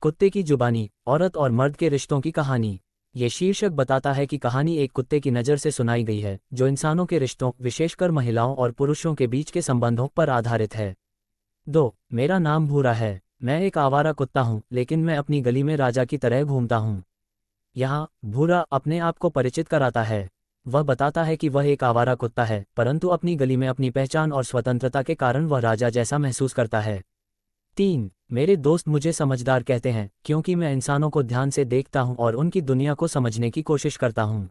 कुत्ते की जुबानी, औरत और मर्द के रिश्तों की कहानी। ये शीर्षक बताता है कि कहानी एक कुत्ते की नज़र से सुनाई गई है, जो इंसानों के रिश्तों, विशेषकर महिलाओं और पुरुषों के बीच के संबंधों पर आधारित है। 2. मेरा नाम भूरा है। मैं एक आवारा कुत्ता हूँ, लेकिन मैं अपनी गली में राजा की तरह घूमता हूँ। यहाँ भूरा अपने आप को परिचित कराता है। वह बताता है कि वह एक आवारा कुत्ता है, परंतु अपनी गली में अपनी पहचान और स्वतंत्रता के कारण वह राजा जैसा महसूस करता है। 3. मेरे दोस्त मुझे समझदार कहते हैं, क्योंकि मैं इंसानों को ध्यान से देखता हूं और उनकी दुनिया को समझने की कोशिश करता हूं।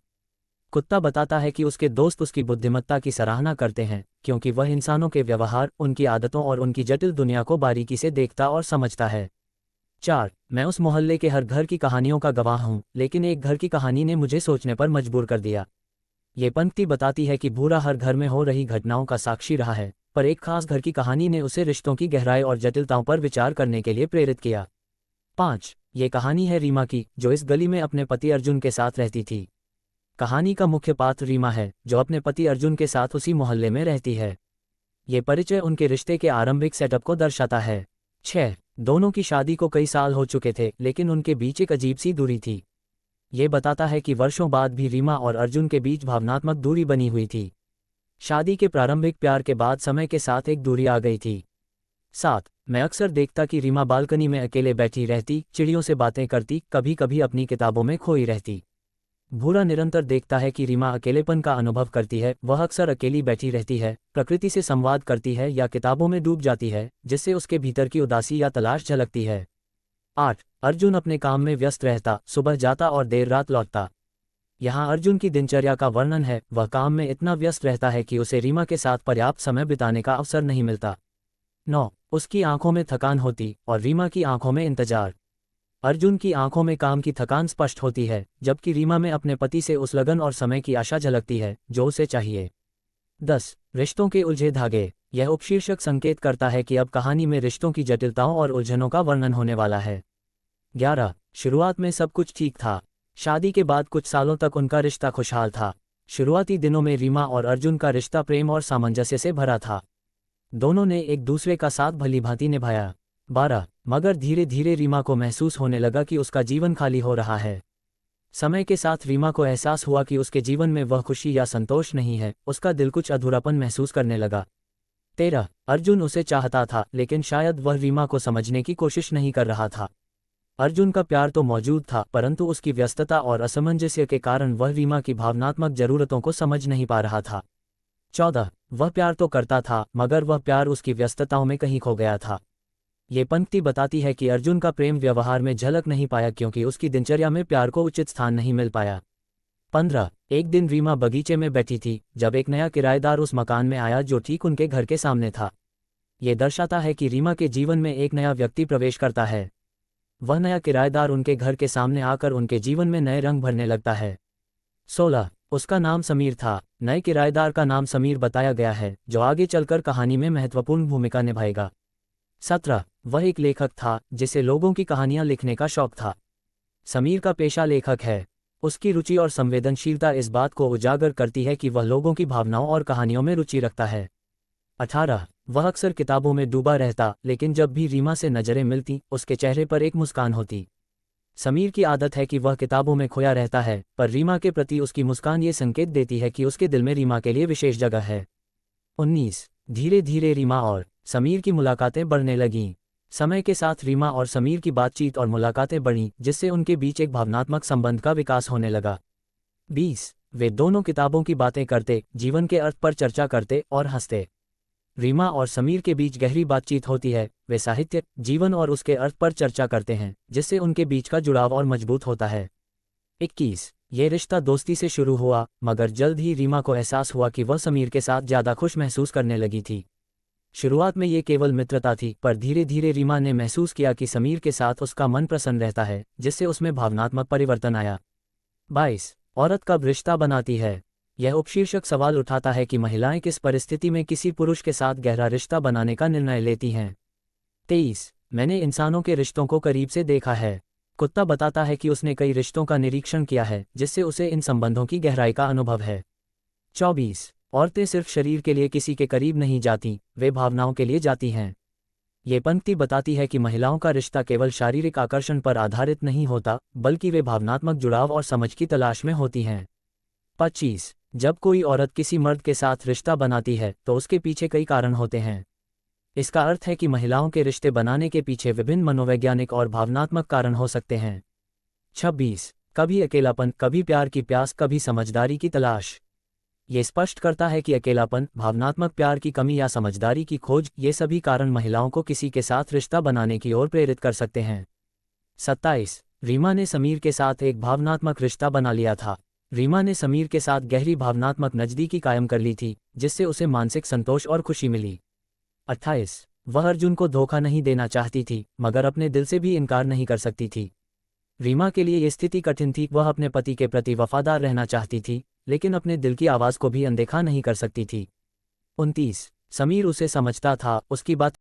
कुत्ता बताता है कि उसके दोस्त उसकी बुद्धिमत्ता की सराहना करते हैं, क्योंकि वह इंसानों के व्यवहार, उनकी आदतों और उनकी जटिल दुनिया को बारीकी से देखता और समझता है। 4. मैं उस मोहल्ले के हर घर की कहानियों का गवाह हूं, लेकिन एक घर की कहानी ने मुझे सोचने पर मजबूर कर दिया। ये पंक्ति बताती है कि भूरा हर घर में हो रही घटनाओं का साक्षी रहा है, पर एक खास घर की कहानी ने उसे रिश्तों की गहराई और जटिलताओं पर विचार करने के लिए प्रेरित किया। 5. ये कहानी है रीमा की, जो इस गली में अपने पति अर्जुन के साथ रहती थी। कहानी का मुख्य पात्र रीमा है, जो अपने पति अर्जुन के साथ उसी मोहल्ले में रहती है। ये परिचय उनके रिश्ते के आरंभिक सेटअप को दर्शाता है। 6. दोनों की शादी को कई साल हो चुके थे, लेकिन उनके बीच एक अजीब सी दूरी थी। ये बताता है कि वर्षों बाद भी रीमा और अर्जुन के बीच भावनात्मक दूरी बनी हुई थी। शादी के प्रारंभिक प्यार के बाद समय के साथ एक दूरी आ गई थी। 7. मैं अक्सर देखता कि रीमा बालकनी में अकेले बैठी रहती, चिड़ियों से बातें करती, कभी कभी अपनी किताबों में खोई रहती। भूरा निरंतर देखता है कि रीमा अकेलेपन का अनुभव करती है। वह अक्सर अकेली बैठी रहती है, प्रकृति से संवाद करती है या किताबों में डूब जाती है, जिससे उसके भीतर की उदासी या तलाश झलकती है। 8. अर्जुन अपने काम में व्यस्त रहता, सुबह जाता और देर रात लौटता। यहाँ अर्जुन की दिनचर्या का वर्णन है। वह काम में इतना व्यस्त रहता है कि उसे रीमा के साथ पर्याप्त समय बिताने का अवसर नहीं मिलता। 9. उसकी आंखों में थकान होती और रीमा की आंखों में इंतजार। अर्जुन की आंखों में काम की थकान स्पष्ट होती है, जबकि रीमा में अपने पति से उस लगन और समय की आशा झलकती है जो उसे चाहिए। 10. रिश्तों के उलझे धागे। यह उपशीर्षक संकेत करता है कि अब कहानी में रिश्तों की जटिलताओं और उलझनों का वर्णन होने वाला है। 11. शुरुआत में सब कुछ ठीक था। शादी के बाद कुछ सालों तक उनका रिश्ता खुशहाल था। शुरुआती दिनों में रीमा और अर्जुन का रिश्ता प्रेम और सामंजस्य से भरा था। दोनों ने एक दूसरे का साथ भलीभांति निभाया। 12. मगर धीरे धीरे रीमा को महसूस होने लगा कि उसका जीवन खाली हो रहा है। समय के साथ रीमा को एहसास हुआ कि उसके जीवन में वह खुशी या संतोष नहीं है। उसका दिल कुछ अधूरापन महसूस करने लगा। 13. अर्जुन उसे चाहता था, लेकिन शायद वह रीमा को समझने की कोशिश नहीं कर रहा था। अर्जुन का प्यार तो मौजूद था, परंतु उसकी व्यस्तता और असमंजस्य के कारण वह रीमा की भावनात्मक जरूरतों को समझ नहीं पा रहा था। 14. वह प्यार तो करता था, मगर वह प्यार उसकी व्यस्तताओं में कहीं खो गया था। ये पंक्ति बताती है कि अर्जुन का प्रेम व्यवहार में झलक नहीं पाया, क्योंकि उसकी दिनचर्या में प्यार को उचित स्थान नहीं मिल पाया। 15. एक दिन रीमा बगीचे में बैठी थी, जब एक नया किराएदार उस मकान में आया जो ठीक उनके घर के सामने था। ये दर्शाता है कि रीमा के जीवन में एक नया व्यक्ति प्रवेश करता है। वह नया किराएदार उनके घर के सामने आकर उनके जीवन में नए रंग भरने लगता है। 16. उसका नाम समीर था। नए किराएदार का नाम समीर बताया गया है, जो आगे चलकर कहानी में महत्वपूर्ण भूमिका निभाएगा। 17. वह एक लेखक था, जिसे लोगों की कहानियां लिखने का शौक था। समीर का पेशा लेखक है। उसकी रुचि और संवेदनशीलता इस बात को उजागर करती है कि वह लोगों की भावनाओं और कहानियों में रुचि रखता है। 18. वह अक्सर किताबों में डूबा रहता, लेकिन जब भी रीमा से नजरें मिलती, उसके चेहरे पर एक मुस्कान होती। समीर की आदत है कि वह किताबों में खोया रहता है, पर रीमा के प्रति उसकी मुस्कान ये संकेत देती है कि उसके दिल में रीमा के लिए विशेष जगह है। 19. धीरे धीरे रीमा और समीर की मुलाकातें बढ़ने लगीं। समय के साथ रीमा और समीर की बातचीत और मुलाकातें बढ़ीं, जिससे उनके बीच एक भावनात्मक संबंध का विकास होने लगा। 20. वे दोनों किताबों की बातें करते, जीवन के अर्थ पर चर्चा करते और हंसते। रीमा और समीर के बीच गहरी बातचीत होती है। वे साहित्य, जीवन और उसके अर्थ पर चर्चा करते हैं, जिससे उनके बीच का जुड़ाव और मजबूत होता है। 21. ये रिश्ता दोस्ती से शुरू हुआ, मगर जल्द ही रीमा को एहसास हुआ कि वह समीर के साथ ज़्यादा खुश महसूस करने लगी थी। शुरुआत में ये केवल मित्रता थी, पर धीरे धीरे रीमा ने महसूस किया कि समीर के साथ उसका मन प्रसन्न रहता है, जिससे उसमें भावनात्मक परिवर्तन आया। 22. औरत कब रिश्ता बनाती है। यह उपशीर्षक सवाल उठाता है कि महिलाएं किस परिस्थिति में किसी पुरुष के साथ गहरा रिश्ता बनाने का निर्णय लेती हैं। 23. मैंने इंसानों के रिश्तों को करीब से देखा है। कुत्ता बताता है कि उसने कई रिश्तों का निरीक्षण किया है, जिससे उसे इन संबंधों की गहराई का अनुभव है। 24. औरतें सिर्फ शरीर के लिए किसी के करीब नहीं जाती, वे भावनाओं के लिए जाती हैं। ये पंक्ति बताती है कि महिलाओं का रिश्ता केवल शारीरिक आकर्षण पर आधारित नहीं होता, बल्कि वे भावनात्मक जुड़ाव और समझ की तलाश में होती हैं। 25 जब कोई औरत किसी मर्द के साथ रिश्ता बनाती है तो उसके पीछे कई कारण होते हैं। इसका अर्थ है कि महिलाओं के रिश्ते बनाने के पीछे विभिन्न मनोवैज्ञानिक और भावनात्मक कारण हो सकते हैं। 26 कभी अकेलापन, कभी प्यार की प्यास, कभी समझदारी की तलाश। ये स्पष्ट करता है कि अकेलापन, भावनात्मक प्यार की कमी या समझदारी की खोज, ये सभी कारण महिलाओं को किसी के साथ रिश्ता बनाने की ओर प्रेरित कर सकते हैं। 27 रीमा ने समीर के साथ एक भावनात्मक रिश्ता बना लिया था। रीमा ने समीर के साथ गहरी भावनात्मक नज़दीकी कायम कर ली थी, जिससे उसे मानसिक संतोष और खुशी मिली। 28 वह अर्जुन को धोखा नहीं देना चाहती थी, मगर अपने दिल से भी इनकार नहीं कर सकती थी। रीमा के लिए ये स्थिति कठिन थी, वह अपने पति के प्रति वफादार रहना चाहती थी, लेकिन अपने दिल की आवाज़ को भी अनदेखा नहीं कर सकती थी। 29 समीर उसे समझता था, उसकी बात